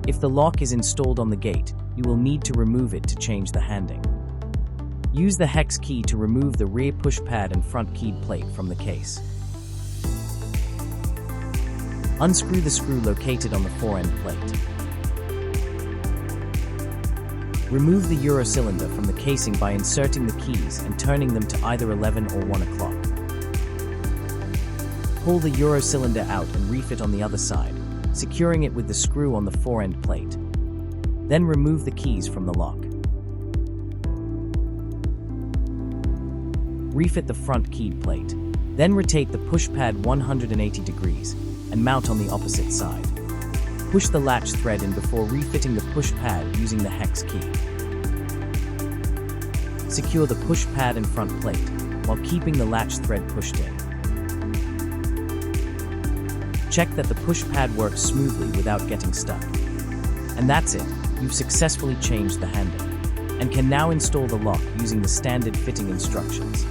If the lock is installed on the gate, you will need to remove it to change the handing. Use the hex key to remove the rear push pad and front keyed plate from the case. Unscrew the screw located on the fore-end plate. Remove the Euro cylinder from the casing by inserting the keys and turning them to either 11 or 1 o'clock. Pull the Euro cylinder out and refit on the other side, securing it with the screw on the fore-end plate. Then remove the keys from the lock. Refit the front keyed plate. Then rotate the push pad 180 degrees and mount on the opposite side. Push the latch thread in before refitting the push pad using the hex key. Secure the push pad and front plate while keeping the latch thread pushed in. Check that the push pad works smoothly without getting stuck. And that's it, you've successfully changed the handle and can now install the lock using the standard fitting instructions.